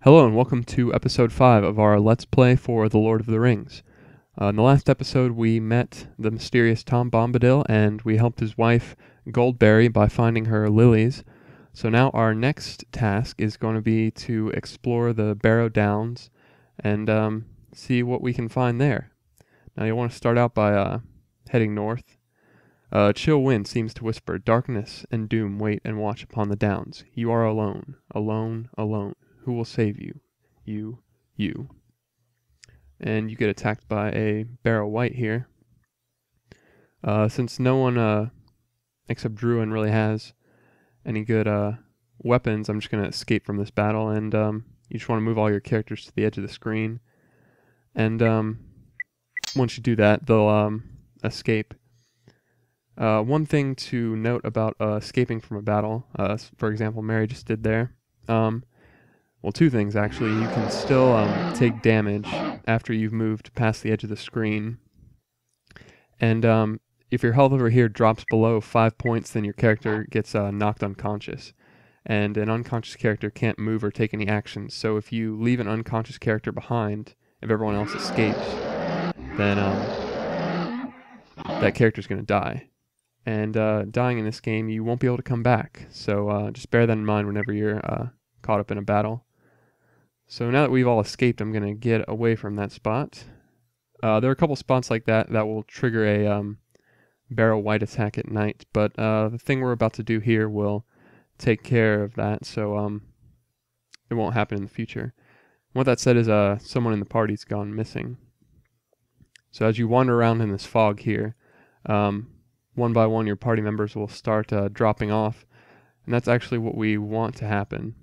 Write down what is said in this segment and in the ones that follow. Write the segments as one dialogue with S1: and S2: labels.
S1: Hello and welcome to episode 5 of our Let's Play for The Lord of the Rings. In the last episode we met the mysterious Tom Bombadil and we helped his wife Goldberry by finding her lilies. So now our next task is going to be to explore the Barrow Downs and see what we can find there. Now you'll want to start out by heading north. A chill wind seems to whisper, "Darkness and doom wait and watch upon the downs. You are alone, alone, alone. Who will save you? You. And you get attacked by a Barrow Wight here. Since no one except Druin really has any good weapons, I'm just going to escape from this battle. And you just want to move all your characters to the edge of the screen. And once you do that, they'll escape. One thing to note about escaping from a battle, for example, Mary just did there. Well, two things actually. You can still take damage after you've moved past the edge of the screen. And if your health over here drops below 5 points, then your character gets knocked unconscious. And an unconscious character can't move or take any actions. So if you leave an unconscious character behind, if everyone else escapes, then that character's going to die. And dying in this game, you won't be able to come back. So just bear that in mind whenever you're caught up in a battle. So now that we've all escaped, I'm going to get away from that spot. There are a couple spots like that that will trigger a Barrow Wight attack at night, but the thing we're about to do here will take care of that, so it won't happen in the future. What that said is someone in the party's gone missing. So as you wander around in this fog here, one by one your party members will start dropping off, and that's actually what we want to happen.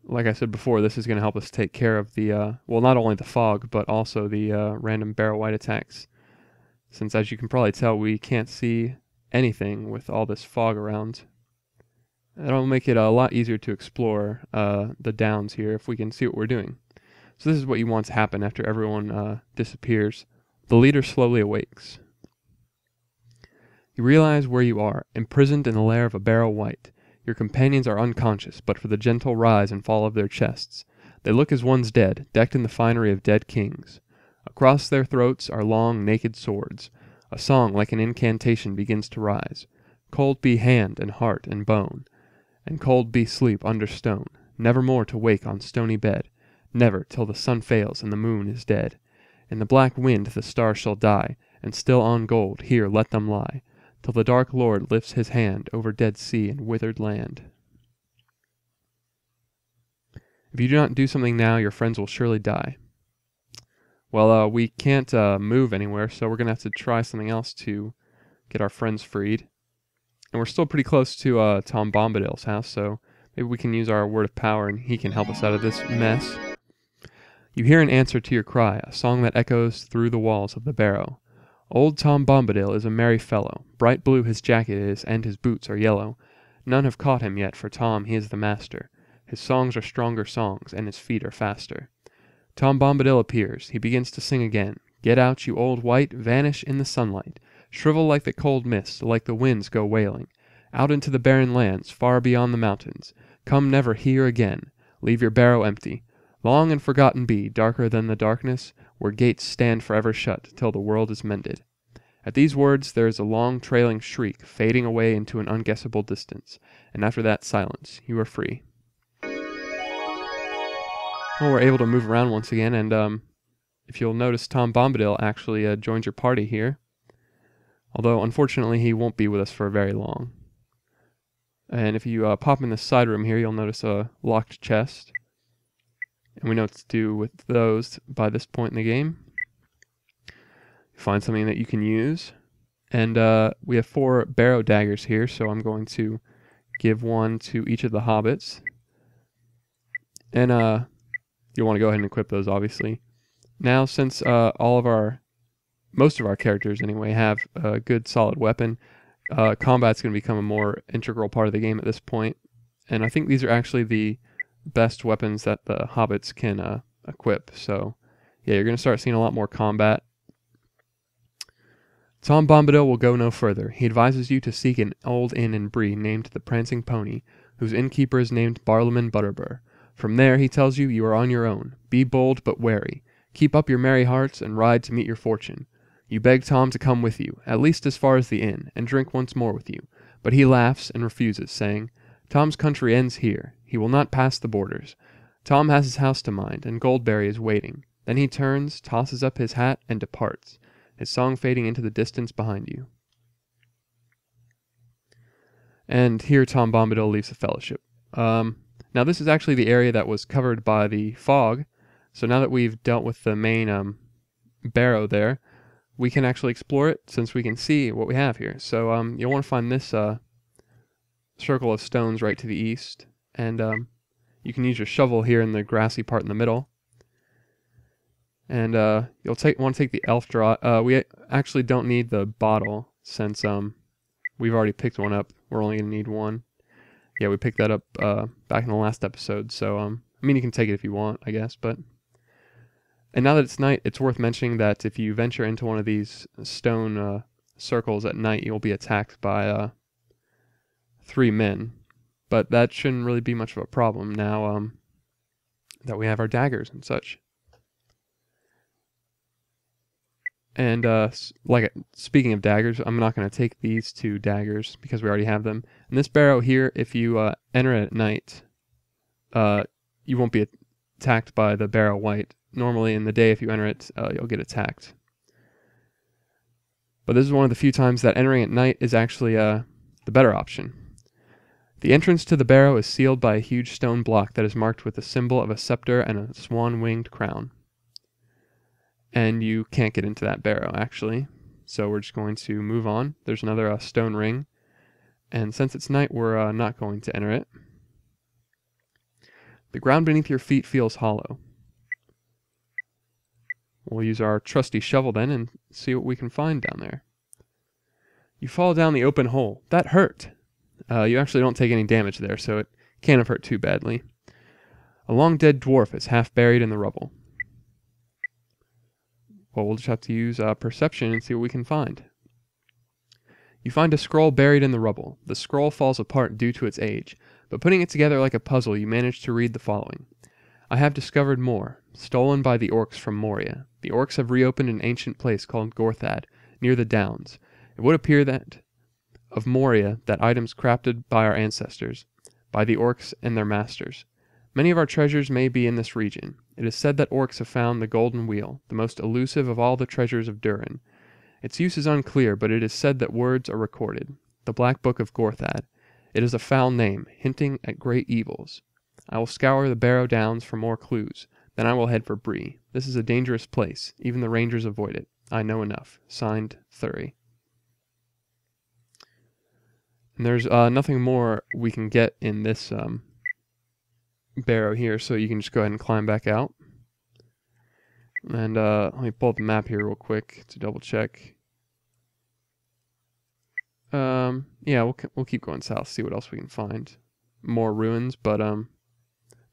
S1: Like I said before, this is going to help us take care of the, well, not only the fog, but also the random Barrow Wight attacks. Since, as you can probably tell, we can't see anything with all this fog around. That'll make it a lot easier to explore the downs here if we can see what we're doing. So this is what you want to happen after everyone disappears. The leader slowly awakes. You realize where you are, imprisoned in the lair of a Barrow Wight. Your companions are unconscious, but for the gentle rise and fall of their chests. They look as one's dead, decked in the finery of dead kings. Across their throats are long, naked swords. A song like an incantation begins to rise. Cold be hand and heart and bone, and cold be sleep under stone, never more to wake on stony bed, never till the sun fails and the moon is dead. In the black wind the stars shall die, and still on gold here let them lie, till the dark Lord lifts his hand over dead sea and withered land. If you do not do something now, your friends will surely die. Well, we can't move anywhere, so we're going to have to try something else to get our friends freed. And we're still pretty close to Tom Bombadil's house, so maybe we can use our word of power and he can help us out of this mess. You hear an answer to your cry, a song that echoes through the walls of the Barrow. Old Tom Bombadil is a merry fellow. Bright blue his jacket is, and his boots are yellow. None have caught him yet, for Tom he is the master. His songs are stronger songs, and his feet are faster. Tom Bombadil appears. He begins to sing again. Get out, you old wight, vanish in the sunlight. Shrivel like the cold mist, like the winds go wailing. Out into the barren lands, far beyond the mountains. Come never here again. Leave your barrow empty. Long and forgotten be, darker than the darkness, where gates stand forever shut till the world is mended. At these words there is a long trailing shriek, fading away into an unguessable distance, and after that silence. You are free. Well, we're able to move around once again, and if you'll notice, Tom Bombadil actually joins your party here. Although, unfortunately, he won't be with us for very long. And if you pop in the side room here, you'll notice a locked chest. And we know what to do with those by this point in the game. Find something that you can use. And we have 4 Barrow daggers here, so I'm going to give one to each of the hobbits. And you'll want to go ahead and equip those, obviously. Now, since most of our characters anyway, have a good solid weapon, combat's going to become a more integral part of the game at this point. And I think these are actually the best weapons that the hobbits can equip. So yeah, you're going to start seeing a lot more combat. Tom Bombadil will go no further. He advises you to seek an old inn in Bree named the Prancing Pony, whose innkeeper is named Barlaam Butterbur. From there he tells you you are on your own. Be bold but wary. Keep up your merry hearts and ride to meet your fortune. You beg Tom to come with you, at least as far as the inn, and drink once more with you. But he laughs and refuses, saying, Tom's country ends here. He will not pass the borders. Tom has his house to mind, and Goldberry is waiting. Then he turns, tosses up his hat, and departs, his song fading into the distance behind you. And here Tom Bombadil leaves the Fellowship. Now this is actually the area that was covered by the fog, so now that we've dealt with the main barrow there, we can actually explore it since we can see what we have here. So you'll want to find this circle of stones right to the east, and you can use your shovel here in the grassy part in the middle. And you'll want to take the elf draw. We actually don't need the bottle since we've already picked one up. We're only going to need one. Yeah, we picked that up back in the last episode. So I mean, you can take it if you want, I guess. And now that it's night, it's worth mentioning that if you venture into one of these stone circles at night, you'll be attacked by 3 men. But that shouldn't really be much of a problem now that we have our daggers and such. And speaking of daggers, I'm not going to take these 2 daggers because we already have them. And this barrow here, if you enter it at night, you won't be attacked by the barrow wight. Normally in the day, if you enter it, you'll get attacked. But this is one of the few times that entering at night is actually the better option. The entrance to the barrow is sealed by a huge stone block that is marked with the symbol of a scepter and a swan-winged crown. And you can't get into that barrow, actually. So we're just going to move on. There's another stone ring. And since it's night, we're not going to enter it. The ground beneath your feet feels hollow. We'll use our trusty shovel then and see what we can find down there. You fall down the open hole. That hurt! You actually don't take any damage there, so it can't have hurt too badly. A long dead dwarf is half buried in the rubble. Well, we'll just have to use perception and see what we can find. You find a scroll buried in the rubble. The scroll falls apart due to its age, but putting it together like a puzzle, you manage to read the following. I have discovered more, stolen by the orcs from Moria. The orcs have reopened an ancient place called Gorthad, near the Downs. It would appear that of Moria that items crafted by our ancestors, by the orcs and their masters. Many of our treasures may be in this region. It is said that orcs have found the Golden Wheel, the most elusive of all the treasures of Durin. Its use is unclear, but it is said that words are recorded. The Black Book of Gorthad. It is a foul name, hinting at great evils. I will scour the Barrow Downs for more clues. Then I will head for Bree. This is a dangerous place. Even the rangers avoid it. I know enough. Signed, Thury. And there's nothing more we can get in this barrow here, so you can just go ahead and climb back out. And let me pull up the map here real quick to double check. Yeah, we'll keep going south, see what else we can find. More ruins, but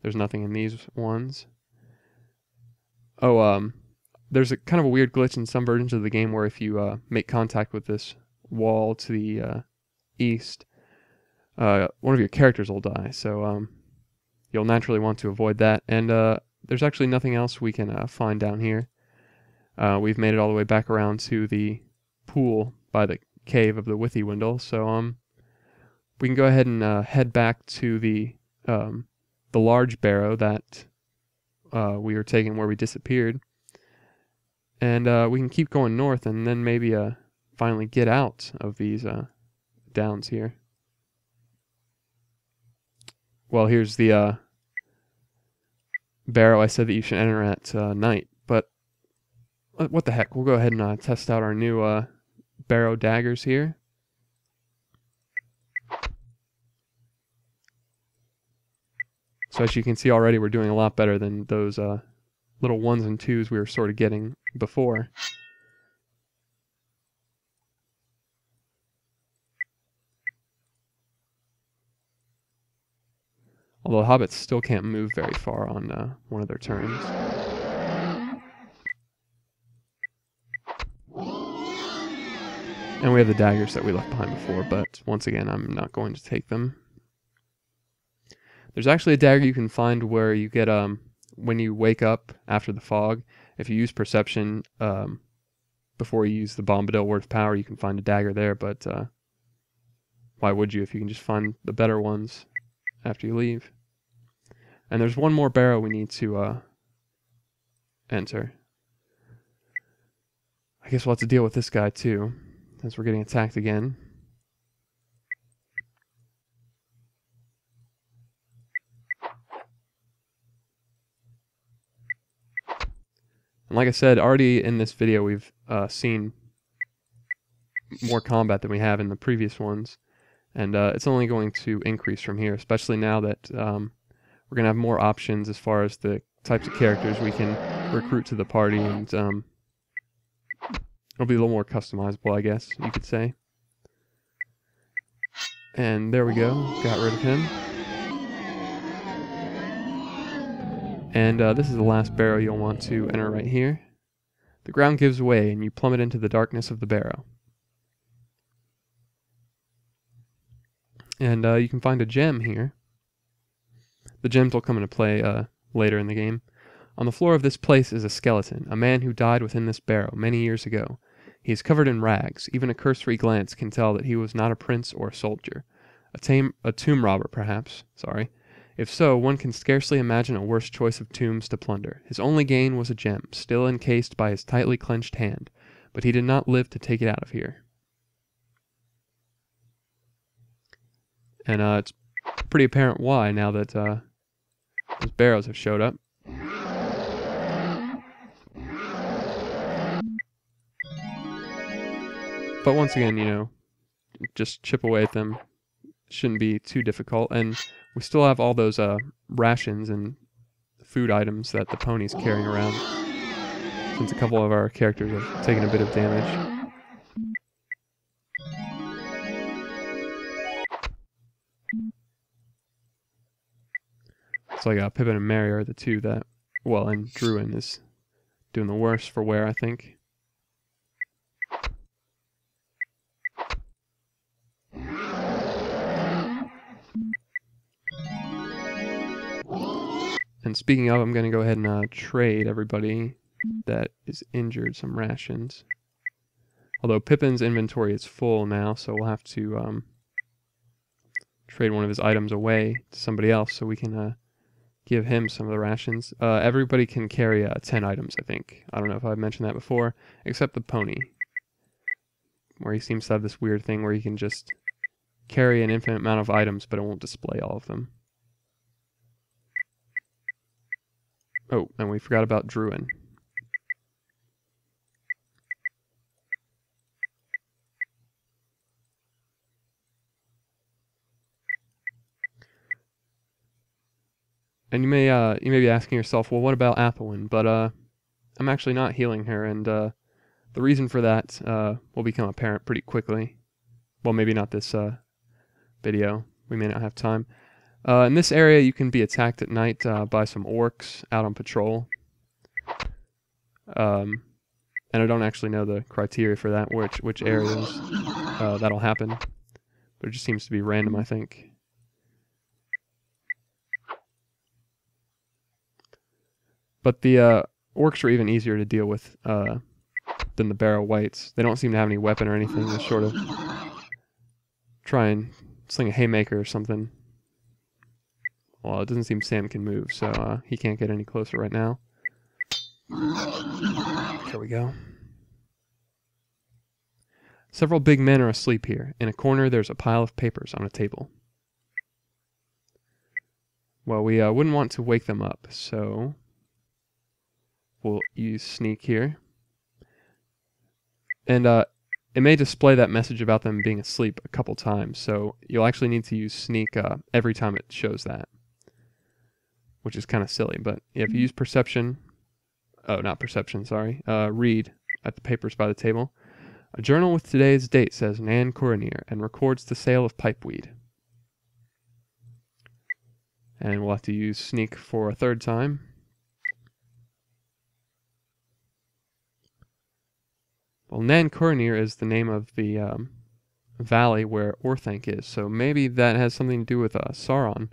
S1: there's nothing in these ones. Oh, there's a kind of a weird glitch in some versions of the game where if you make contact with this wall to the east, one of your characters will die. So you'll naturally want to avoid that. And there's actually nothing else we can find down here. We've made it all the way back around to the pool by the cave of the Withywindle. So we can go ahead and head back to the large barrow that we were taking where we disappeared. And we can keep going north and then maybe finally get out of these downs here. Well, here's the barrow I said that you should enter at night. But what the heck, we'll go ahead and test out our new barrow daggers here. So as you can see already, we're doing a lot better than those little 1s and 2s we were sort of getting before. Although hobbits still can't move very far on one of their turns. And we have the daggers that we left behind before, but once again, I'm not going to take them. There's actually a dagger you can find where you get when you wake up after the fog. If you use perception before you use the Bombadil Word of Power, you can find a dagger there. But why would you if you can just find the better ones after you leave? And there's one more barrow we need to enter. I guess we'll have to deal with this guy too, as we're getting attacked again. And like I said, already in this video we've seen more combat than we have in the previous ones. And it's only going to increase from here, especially now that we're going to have more options as far as the types of characters we can recruit to the party, and it'll be a little more customizable, I guess you could say. And there we go, got rid of him. And this is the last barrow you'll want to enter right here. The ground gives way and you plummet into the darkness of the barrow. And you can find a gem here. The gems will come into play later in the game. On the floor of this place is a skeleton, a man who died within this barrow many years ago. He is covered in rags. Even a cursory glance can tell that he was not a prince or a soldier. A tomb robber, perhaps. Sorry. If so, one can scarcely imagine a worse choice of tombs to plunder. His only gain was a gem, still encased by his tightly clenched hand, but he did not live to take it out of here. And it's pretty apparent why now that those barrows have showed up. But once again, you know, just chip away at them. Shouldn't be too difficult. And we still have all those rations and food items that the pony's carrying around, since a couple of our characters have taken a bit of damage. It's like Pippin and Merry are the two that, well, and Druin is doing the worst for wear, I think. And speaking of, I'm going to go ahead and trade everybody that is injured some rations. Although Pippin's inventory is full now, so we'll have to trade one of his items away to somebody else so we can give him some of the rations. Everybody can carry 10 items, I think. I don't know if I've mentioned that before, except the pony, where he seems to have this weird thing where he can just carry an infinite amount of items, but it won't display all of them. Oh, and we forgot about Druin. And you may be asking yourself, well, what about Athelwyn? But I'm actually not healing her, and the reason for that will become apparent pretty quickly. Well, maybe not this video. We may not have time. In this area, you can be attacked at night by some orcs out on patrol. And I don't actually know the criteria for that, which areas that'll happen. But it just seems to be random, I think. But the orcs are even easier to deal with than the Barrow Wights. They don't seem to have any weapon or anything. They sort of try and sling a haymaker or something. Well, it doesn't seem Sam can move, so he can't get any closer right now. There we go. Several big men are asleep here. In a corner, there's a pile of papers on a table. Well, we wouldn't want to wake them up, so we'll use sneak here. And it may display that message about them being asleep a couple times, so you'll actually need to use sneak every time it shows that, which is kind of silly. But if you use perception, read at the papers by the table. A journal with today's date says Nan Coronir and records the sale of pipeweed. And we'll have to use sneak for a third time. Well, Nan Coronir is the name of the valley where Orthanc is, so maybe that has something to do with Sauron.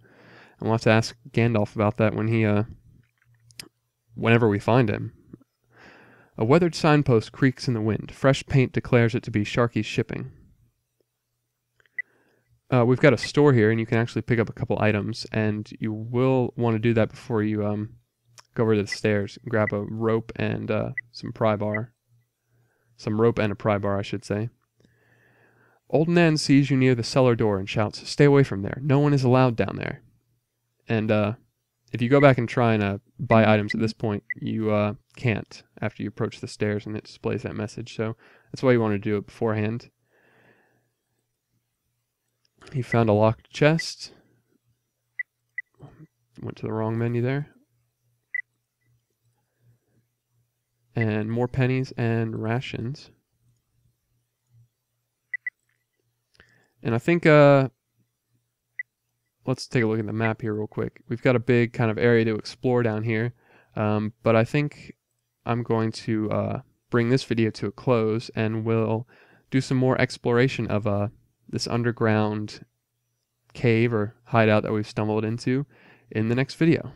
S1: And we'll have to ask Gandalf about that when whenever we find him. A weathered signpost creaks in the wind. Fresh paint declares it to be Sharky's shipping. We've got a store here, and you can actually pick up a couple items, and you will want to do that before you go over to the stairs. Grab a rope and some pry bar. Some rope and a pry bar, I should say. Old Nan sees you near the cellar door and shouts, "Stay away from there. No one is allowed down there." And if you go back and try and buy items at this point, you can't after you approach the stairs, and it displays that message. So that's why you want to do it beforehand. He found a locked chest. Went to the wrong menu there. And more pennies and rations. And I think, let's take a look at the map here real quick. We've got a big kind of area to explore down here. But I think I'm going to bring this video to a close, and we'll do some more exploration of this underground cave or hideout that we've stumbled into in the next video.